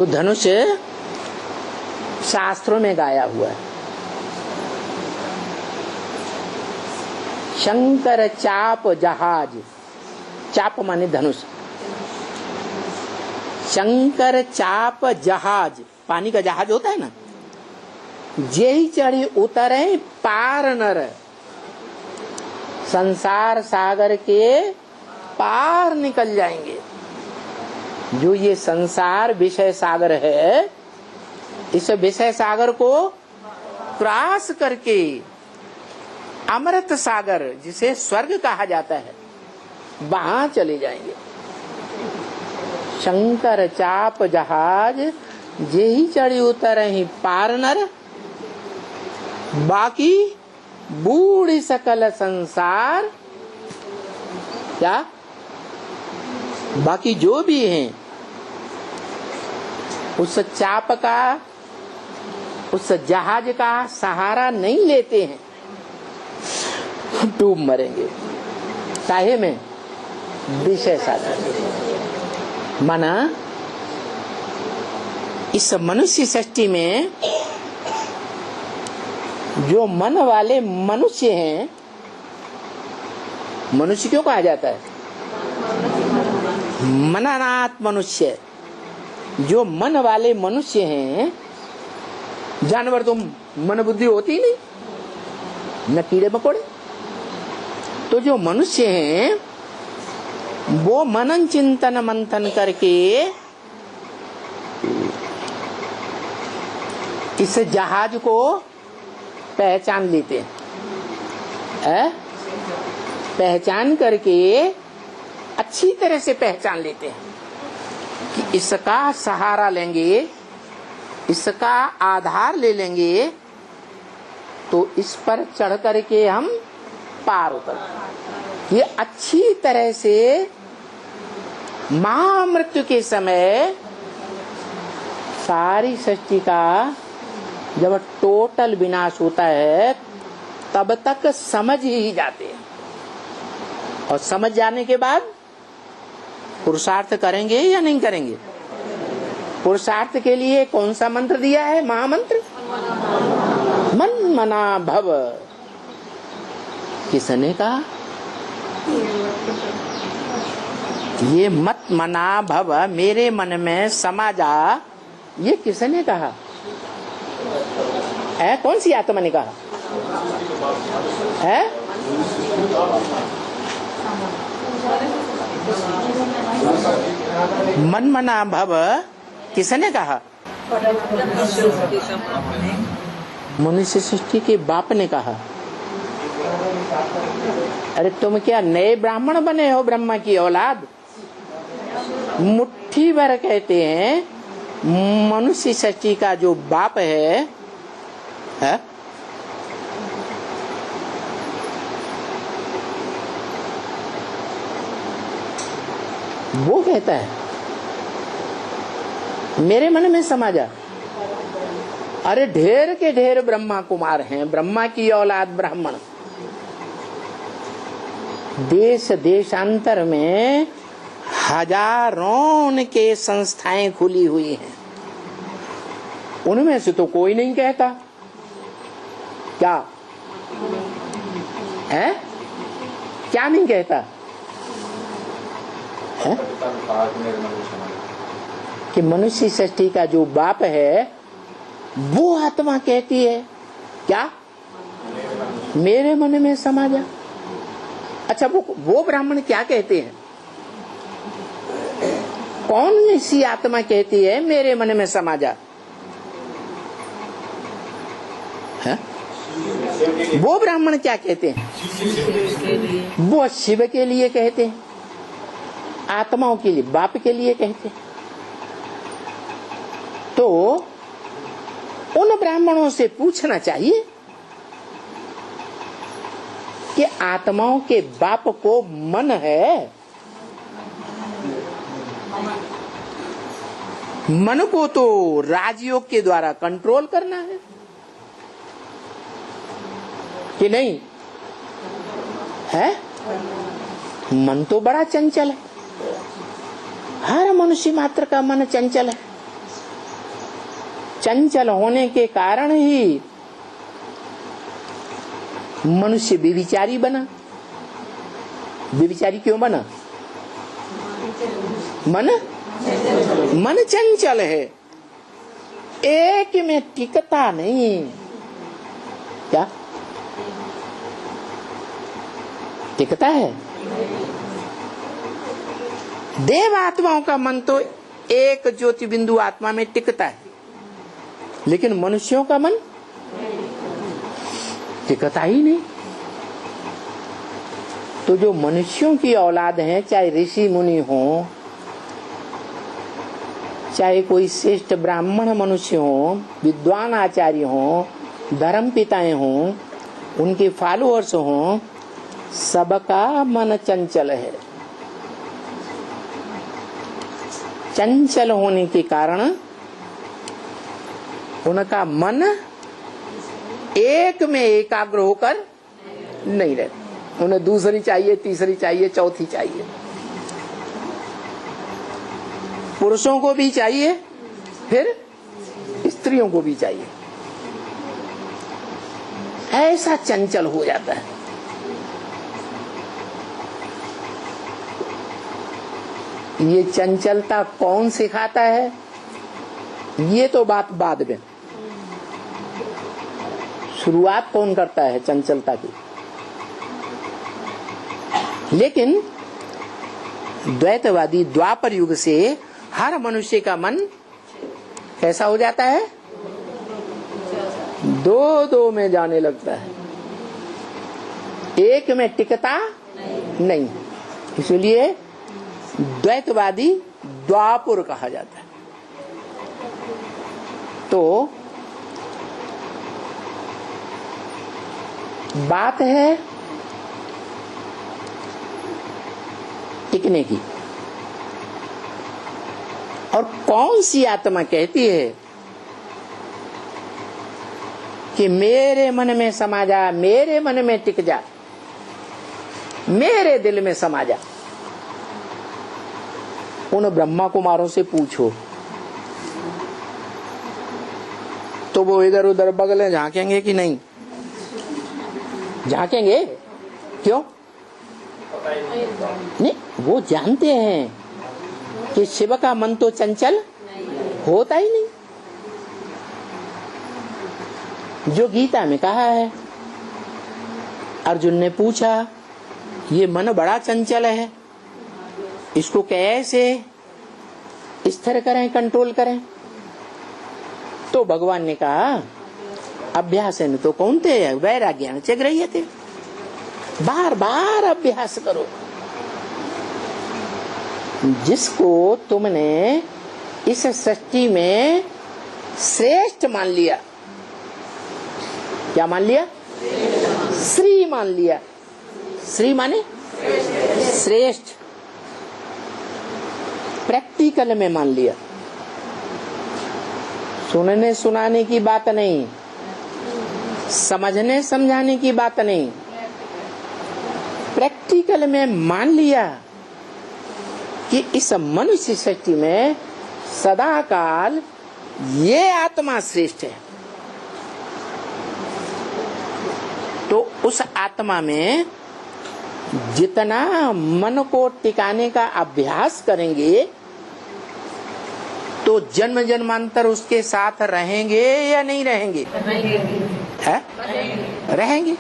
तो धनुष शास्त्रों में गाया हुआ है। शंकर चाप जहाज, चाप माने धनुष, शंकर चाप जहाज, पानी का जहाज होता है ना, जेहि चढ़ी उतरे पार नर, संसार सागर के पार निकल जाएंगे। जो ये संसार विषय सागर है, इस विषय सागर को क्रॉस करके अमृत सागर, जिसे स्वर्ग कहा जाता है, वहां चले जाएंगे। शंकर चाप जहाज जेहि चढ़ी उतरहि पार नर, बाकी बूढ़ी सकल संसार, क्या बाकी जो भी हैं उस चाप का, उस जहाज का सहारा नहीं लेते हैं, डूब मरेंगे। काहे में? विषय सागर। माना इस मनुष्य सृष्टि में जो मन वाले मनुष्य हैं, मनुष्य क्यों कहा जाता है? मननाथ मनुष्य। जो मन वाले मनुष्य हैं, जानवर तो मन बुद्धि होती नहीं, न कीड़े मकोड़े। तो जो मनुष्य हैं वो मनन चिंतन मंथन करके इस जहाज को पहचान लेते हैं, पहचान करके अच्छी तरह से पहचान लेते हैं कि इसका सहारा लेंगे, इसका आधार ले लेंगे तो इस पर चढ़ करके हम पार उतर। ये अच्छी तरह से महामृत्यु के समय सारी सृष्टि का जब टोटल विनाश होता है तब तक समझ ही जाते हैं, और समझ जाने के बाद पुरुषार्थ करेंगे या नहीं करेंगे? पुरुषार्थ के लिए कौन सा मंत्र दिया है? महामंत्र मन मना भव। किसने कहा? ये मत मना भव, मेरे मन में समा जा, ये किसने कहा है? कौन सी आत्मा ने कहा है? मन मना भव किसने कहा? मनुष्य सृष्टि के बाप ने कहा। अरे तुम क्या नए ब्राह्मण बने हो? ब्रह्मा की औलाद। मुट्ठी भर कहते हैं मनुष्य सृष्टि का जो बाप है? वो कहता है मेरे मन में समा जा। अरे ढेर के ढेर ब्रह्मा कुमार हैं, ब्रह्मा की औलाद ब्राह्मण। देश देशांतर में हजारों के संस्थाएं खुली हुई हैं, उनमें से तो कोई नहीं कहता। क्या है? क्या नहीं कहता है? कि मनुष्य सृष्टि का जो बाप है वो आत्मा कहती है क्या? मेरे मन में समा जा। अच्छा, वो ब्राह्मण क्या कहते हैं? कौन सी आत्मा कहती है मेरे मन में समा जा? है? वो ब्राह्मण क्या कहते हैं? वो शिव के लिए कहते हैं, आत्माओं के लिए, बाप के लिए कहते हैं। तो उन ब्राह्मणों से पूछना चाहिए कि आत्माओं के बाप को मन है, मन को तो राजयोग के द्वारा कंट्रोल करना है कि नहीं है? मन तो बड़ा चंचल है, हर मनुष्य मात्र का मन चंचल है। चंचल होने के कारण ही मनुष्य व्यभिचारी बना। व्यभिचारी क्यों बना? मन चंचल है, एक में टिकता नहीं। क्या टिकता है? देव आत्माओं का मन तो एक ज्योति बिंदु आत्मा में टिकता है, लेकिन मनुष्यों का मन टिकता ही नहीं। तो जो मनुष्यों की औलाद हैं, चाहे ऋषि मुनि हो, चाहे कोई श्रेष्ठ ब्राह्मण मनुष्य हो, विद्वान आचार्य हो, धर्म पिताएं हो, उनके फॉलोअर्स हो, सबका मन चंचल है। चंचल होने के कारण उनका मन एक में एकाग्र होकर नहीं रहता। उन्हें दूसरी चाहिए, तीसरी चाहिए, चौथी चाहिए। पुरुषों को भी चाहिए, फिर स्त्रियों को भी चाहिए। ऐसा चंचल हो जाता है। ये चंचलता कौन सिखाता है, ये तो बात बाद में। शुरुआत कौन करता है चंचलता की? लेकिन द्वैतवादी द्वापर युग से हर मनुष्य का मन कैसा हो जाता है? दो दो में जाने लगता है, एक में टिकता नहीं। इसलिए द्वैतवादी द्वापुर कहा जाता है। तो बात है टिकने की। और कौन सी आत्मा कहती है कि मेरे मन में समा जा, मेरे मन में टिक जा, मेरे दिल में समा जा? उन ब्रह्मा कुमारों से पूछो तो वो इधर उधर बगले झांकेंगे कि नहीं झांकेंगे? क्यों नहीं? वो जानते हैं कि शिव का मन तो चंचल होता ही नहीं। जो गीता में कहा है, अर्जुन ने पूछा ये मन बड़ा चंचल है, इसको कैसे स्थिर करें, कंट्रोल करें? तो भगवान ने कहा अभ्यास है तो कौन थे, वैराग्य च गृह्य थे। बार बार अभ्यास करो। जिसको तुमने इस सृष्टि में श्रेष्ठ मान लिया, क्या मान लिया? श्री मान लिया। श्री माने श्रेष्ठ, प्रैक्टिकल में मान लिया। सुनने सुनाने की बात नहीं, समझने समझाने की बात नहीं, प्रैक्टिकल में मान लिया कि इस मनुष्य सृष्टि में सदा काल ये आत्मा श्रेष्ठ है। तो उस आत्मा में जितना मन को टिकाने का अभ्यास करेंगे तो जन्म जन्मांतर उसके साथ रहेंगे या नहीं रहेंगे? रहेंगे।